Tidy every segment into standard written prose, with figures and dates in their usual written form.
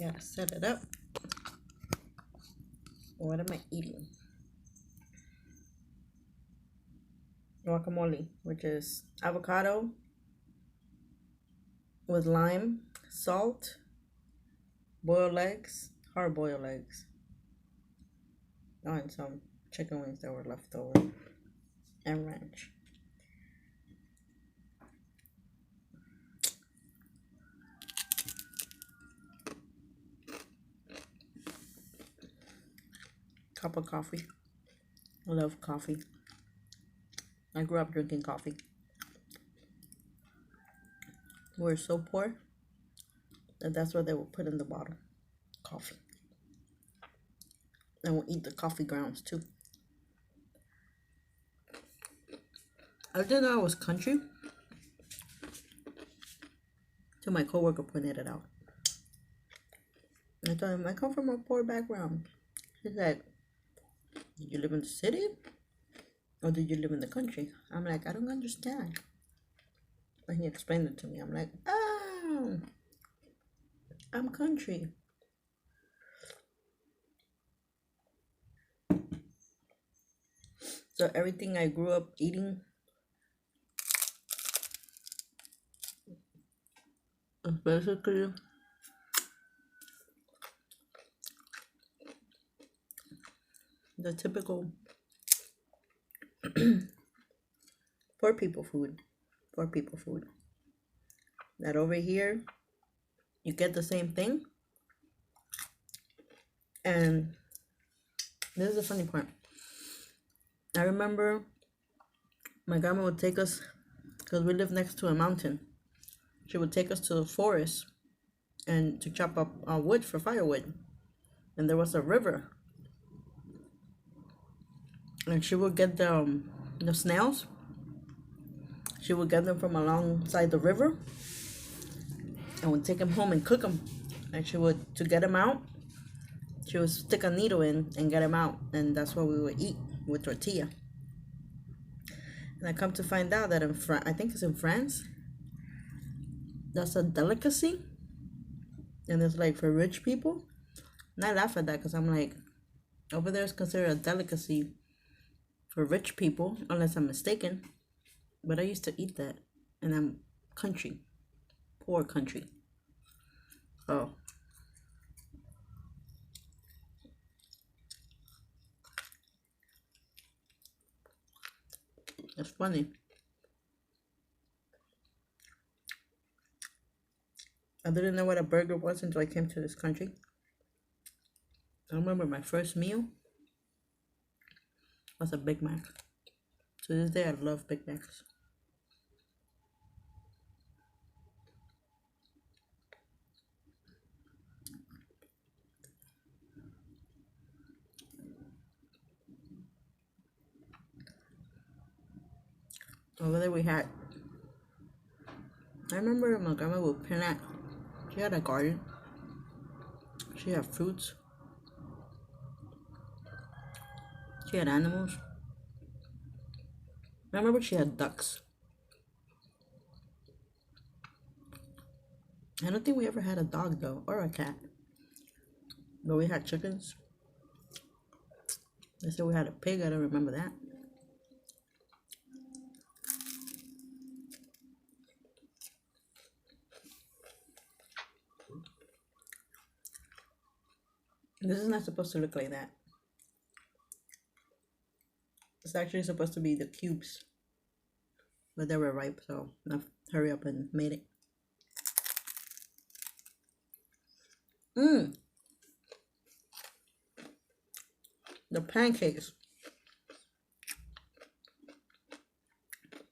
Gotta set it up. What am I eating? Guacamole, which is avocado with lime, salt, boiled eggs, hard boiled eggs. Oh, and some chicken wings that were left over, and ranch. Cup of coffee. I love coffee. I grew up drinking coffee. We're so poor that that's what they will put in the bottle. Coffee. And we'll eat the coffee grounds too. I didn't know I was country till my coworker pointed it out. I told him I come from a poor background. She said, "Did you live in the city? Or did you live in the country?" I'm like, "I don't understand." And he explained it to me. I'm like, "Oh, I'm country." So everything I grew up eating is basically the typical poor people food. Poor people food. That over here, you get the same thing. And this is the funny part. I remember my grandma would take us, because we live next to a mountain. She would take us to the forest and to chop up wood for firewood. And there was a river. And she would get the snails. She would get them from alongside the river and would take them home and cook them. And she would, to get them out, she would stick a needle in and get them out. And that's what we would eat with tortilla. And I come to find out that I think it's in France, that's a delicacy. And it's like for rich people. And I laugh at that because I'm like, over there is considered a delicacy for rich people, unless I'm mistaken. But I used to eat that. And I'm country. Poor country. Oh. It's funny. I didn't know what a burger was until I came to this country. I remember my first meal was a Big Mac. To this day, I love Big Macs. Over there we had, I remember my grandma would plant, she had a garden. She had fruits. She had animals. I remember she had ducks. I don't think we ever had a dog though, or a cat. But we had chickens. They said we had a pig, I don't remember that. This is not supposed to look like that. It's actually supposed to be the cubes. But they were ripe, so I hurry up and made it. The pancakes.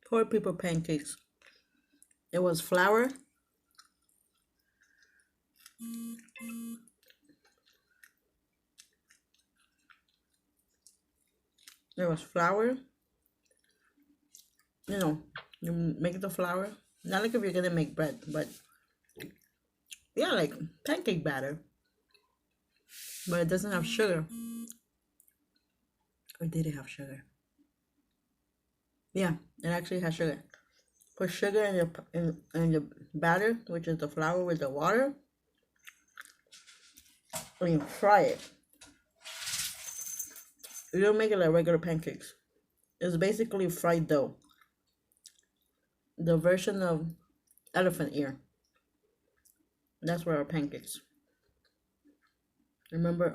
Poor people pancakes. It was flour. There was flour. You make the flour. Not like if you're gonna make bread, but yeah, like pancake batter. But it doesn't have sugar. Or did it have sugar? Yeah, it actually has sugar. Put sugar in the batter, which is the flour with the water. and you fry it. You don't make it like regular pancakes. It's basically fried dough. The version of elephant ear. That's where our pancakes. Remember,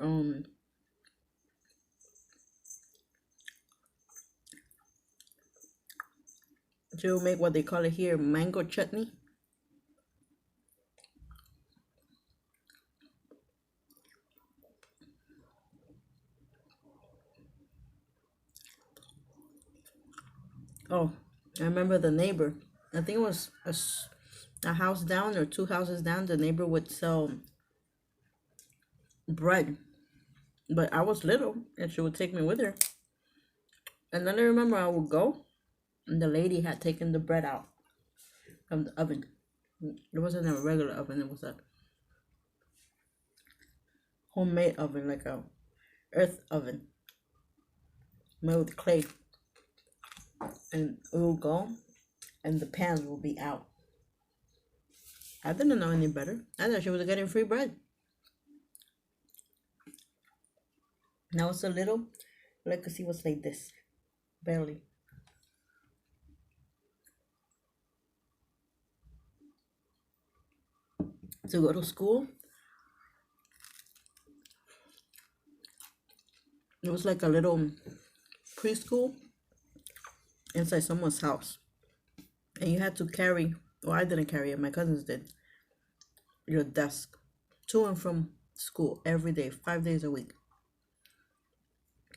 to make what they call it here, mango chutney. Oh, I remember the neighbor. I think it was a house down or two houses down. The neighbor would sell bread, but I was little, and she would take me with her. And then I remember I would go, and the lady had taken the bread out from the oven. It wasn't a regular oven; it was a homemade oven, like a earth oven made with clay. And we will go, and the pans will be out. I didn't know any better. I thought she was getting free bread. Now it's a little, legacy was like this, barely. To go to school, it was like a little preschool inside someone's house. And you had to carry, well, I didn't carry it, my cousins did, your desk to and from school every day, 5 days a week.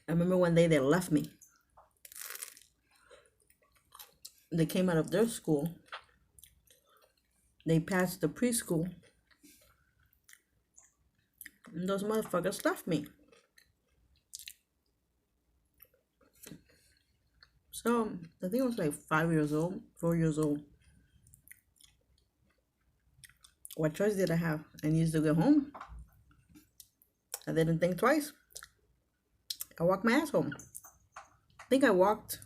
I remember one day they left me. They came out of their school. They passed the preschool. And those motherfuckers left me. So I think I was like 5 years old, 4 years old. What choice did I have? I needed to go home. I didn't think twice. I walked my ass home. I think I walked,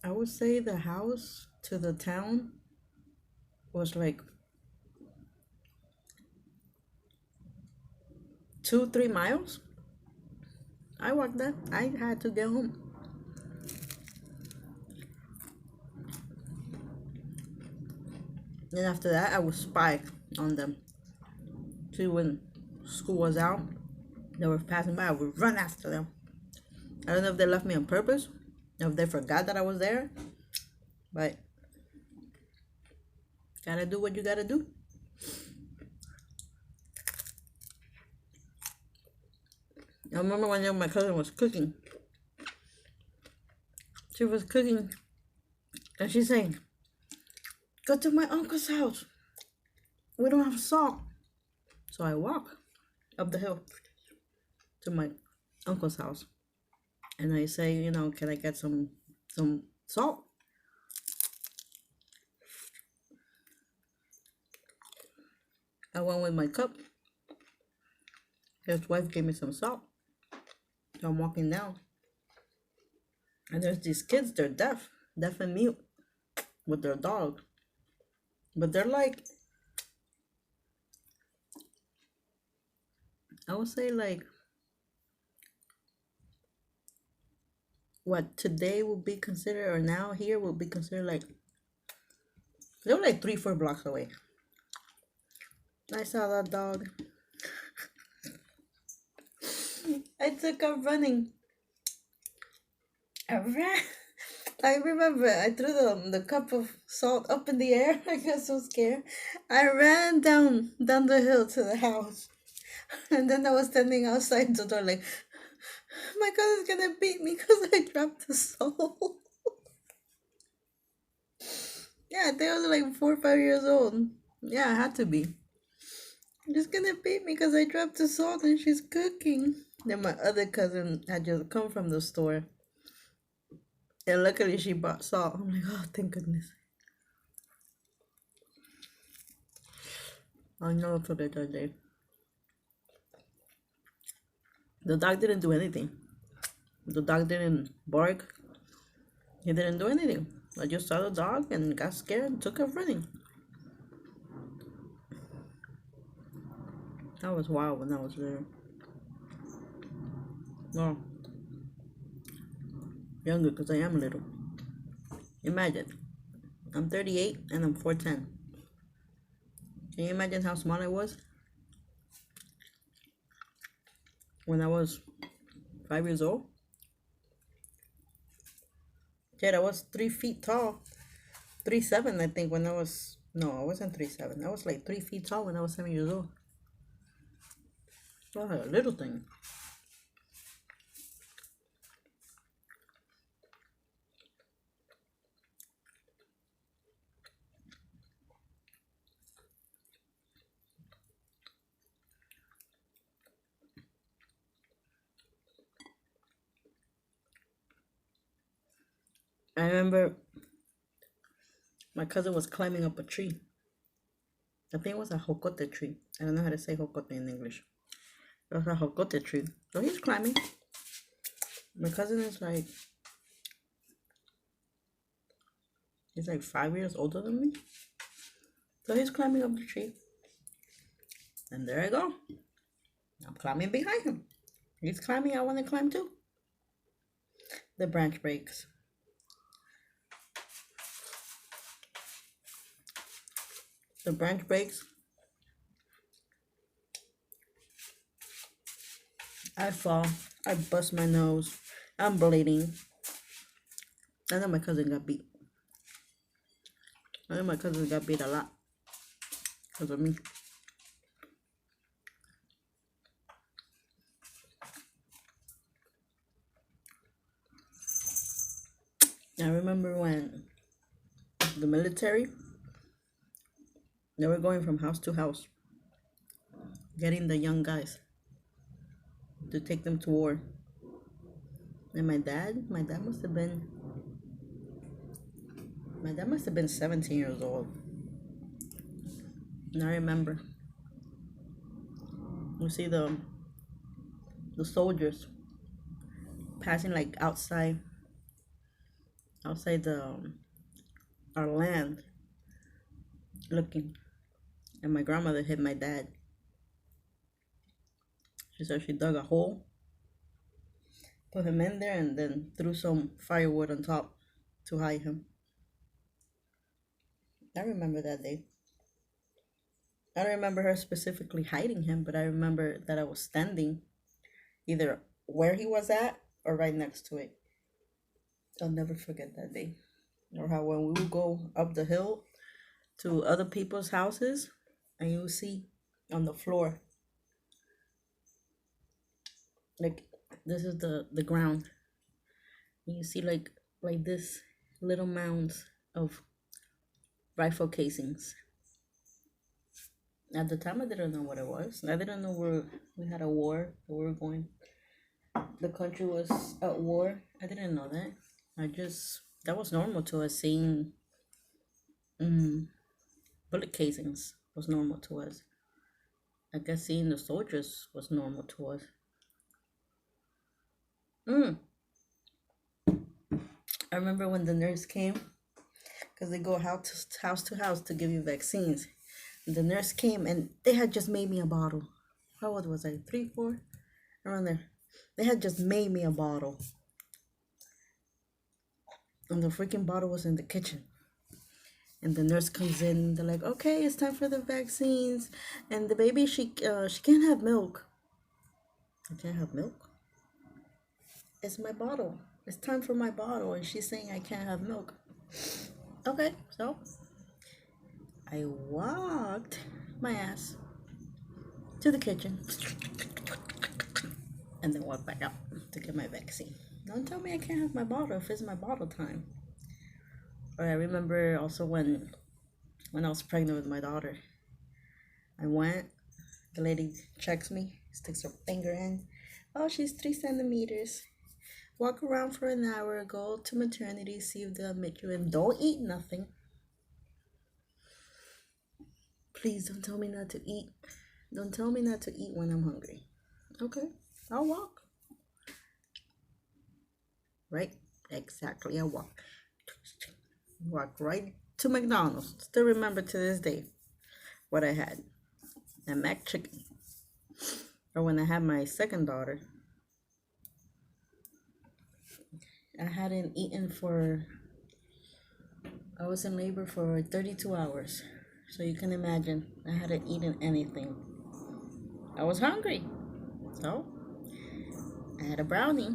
I would say the house to the town was like 2, 3 miles. I walked that. I had to get home. And after that, I would spy on them. See, when school was out, they were passing by, I would run after them. I don't know if they left me on purpose, if they forgot that I was there, but gotta do what you gotta do. I remember one day my cousin was cooking. She was cooking, and she's saying, "Go to my uncle's house. We don't have salt." So I walk up the hill to my uncle's house, and I say, can I get some salt? I went with my cup. His wife gave me some salt. So I'm walking down, and there's these kids. They're deaf and mute, with their dog, but they're like, I would say, like, what today would be considered, or now here would be considered, like, they were like 3, 4 blocks away. I saw that dog. I took off running. I ran. I remember I threw the cup of salt up in the air. I got so scared. I ran down the hill to the house. And then I was standing outside the door like, my cousin's gonna beat me because I dropped the salt. Yeah, I think I was like 4 or 5 years old. Yeah, I had to be. She's gonna beat me because I dropped the salt and she's cooking. Then my other cousin had just come from the store. And luckily she bought salt. I'm like, oh, thank goodness. I know for the other day. The dog didn't do anything. The dog didn't bark. He didn't do anything. I just saw the dog and got scared and took off running. That was wild when I was there. Well, younger because I am little. Imagine, I'm 38 and I'm 4'10". Can you imagine how small I was when I was 5 years old? Kid, I was 3 feet tall. 3'7", I think, when I was. No, I wasn't 3'7". I was like 3 feet tall when I was 7 years old. I was like a little thing. I remember my cousin was climbing up a tree. I think it was a jocote tree. I don't know how to say jocote in English. It was a jocote tree. So he's climbing. My cousin is like, he's like 5 years older than me. So he's climbing up the tree. And there I go. I'm climbing behind him. He's climbing, I want to climb too. The branch breaks. The branch breaks. I fall. I bust my nose. I'm bleeding. And then my cousin got beat. And then my cousin got beat a lot because of me. I remember when the military, they were going from house to house, getting the young guys to take them to war. And my dad must have been 17 years old. And I remember, you see the soldiers passing like outside the our land, looking, and my grandmother hit my dad. She said she dug a hole, put him in there, and then threw some firewood on top to hide him. I remember that day. I don't remember her specifically hiding him, but I remember that I was standing either where he was at or right next to it. I'll never forget that day. Or how when we would go up the hill to other people's houses and you would see on the floor, like, this is the ground. And you see like this little mounds of rifle casings. At the time, I didn't know what it was. I didn't know we had a war. We were going. The country was at war. I didn't know that. That was normal to us. Seeing bullet casings was normal to us. I guess seeing the soldiers was normal to us. I remember when the nurse came, because they go house to house to give you vaccines. The nurse came and they had just made me a bottle. How old was I? 3, 4? Around there. They had just made me a bottle. And the freaking bottle was in the kitchen. And the nurse comes in. They're like, okay, it's time for the vaccines. And the baby, she can't have milk. I can't have milk? It's my bottle. It's time for my bottle. And she's saying I can't have milk. Okay, so I walked my ass to the kitchen and then walked back out to get my vaccine. Don't tell me I can't have my bottle if it's my bottle time. Or I remember also when I was pregnant with my daughter. I went, the lady checks me, sticks her finger in. Oh, she's 3 centimeters. Walk around for an hour, go to maternity, see if they'll admit you, and don't eat nothing. Please don't tell me not to eat. Don't tell me not to eat when I'm hungry. Okay, I'll walk. Right? Exactly, I'll walk. Walk right to McDonald's. Still remember to this day what I had. A Mac chicken. Or when I had my second daughter, I hadn't eaten for, I was in labor for 32 hours. So you can imagine, I hadn't eaten anything. I was hungry. So I had a brownie.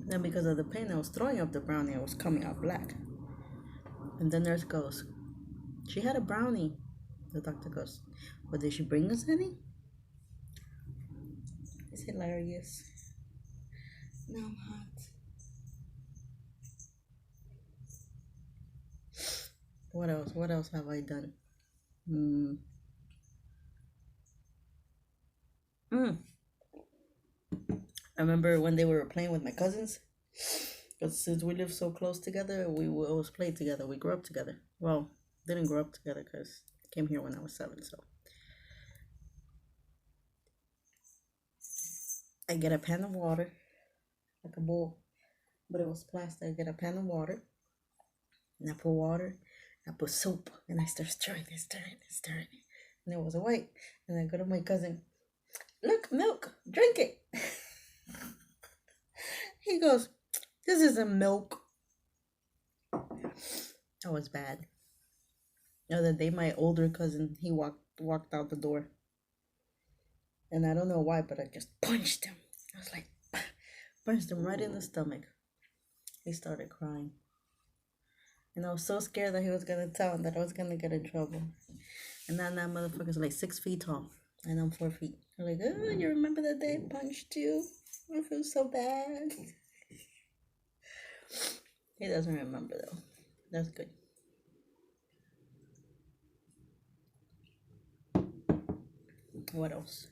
Then because of the pain I was throwing up the brownie, it was coming out black. And the nurse goes, she had a brownie. The doctor goes, well, did she bring us any? It's hilarious. Now I'm hot. What else? What else have I done? Mm. Mm. I remember when they were playing with my cousins. Because since we live so close together, we will always play together. We grew up together. Well, didn't grow up together because I came here when I was 7. So I get a pan of water, like a bowl, but it was plastic. I get a pan of water, and I put water, I put soap, and I start stirring it, and it was white. And I go to my cousin, look, milk, drink it. He goes, this isn't milk. That was bad. The other day, my older cousin, he walked out the door, and I don't know why, but I just punched him. I was like, punched him right in the stomach. He started crying. And I was so scared that he was gonna tell him that I was gonna get in trouble. And then that motherfucker's like 6 feet tall, and I'm 4 feet. I'm like, oh, you remember that day I punched you? I feel so bad. He doesn't remember though. That's good. What else?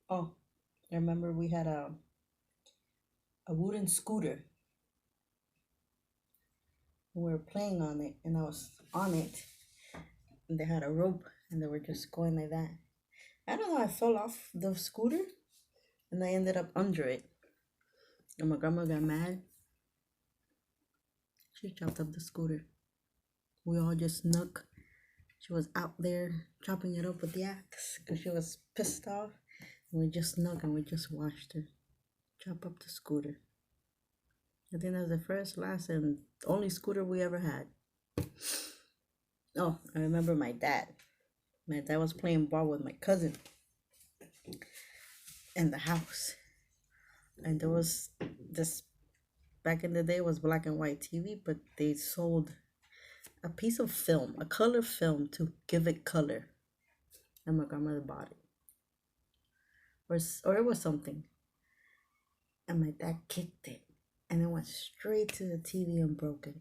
Oh, I remember we had a wooden scooter. We were playing on it, and I was on it. And they had a rope, and they were just going like that. I don't know. I fell off the scooter, and I ended up under it. And my grandma got mad. She chopped up the scooter. We all just snuck. She was out there chopping it up with the axe because she was pissed off. And we just snuck and we just watched her chop up the scooter. I think that was the first, last, and only scooter we ever had. Oh, I remember my dad. My dad was playing ball with my cousin in the house. And there was this, back in the day, it was black and white TV, but they sold a piece of film, a color film, to give it color. And my grandmother bought it. Or it was something. And my dad kicked it. And it went straight to the TV and broke it.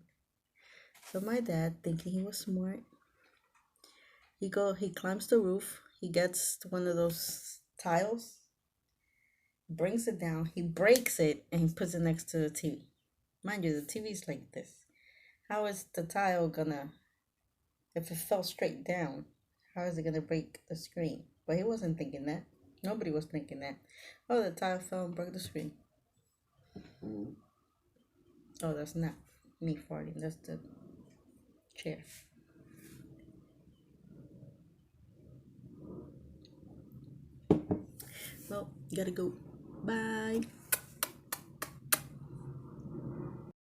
So my dad, thinking he was smart, he climbs the roof. He gets one of those tiles, brings it down. He breaks it and he puts it next to the TV. Mind you, the TV's like this. How is the tile gonna, if it fell straight down, how is it gonna break the screen? But he wasn't thinking that. Nobody was thinking that. Oh, the tile fell and broke the screen. Oh, that's not me farting. That's the chair. Well, gotta go. Bye.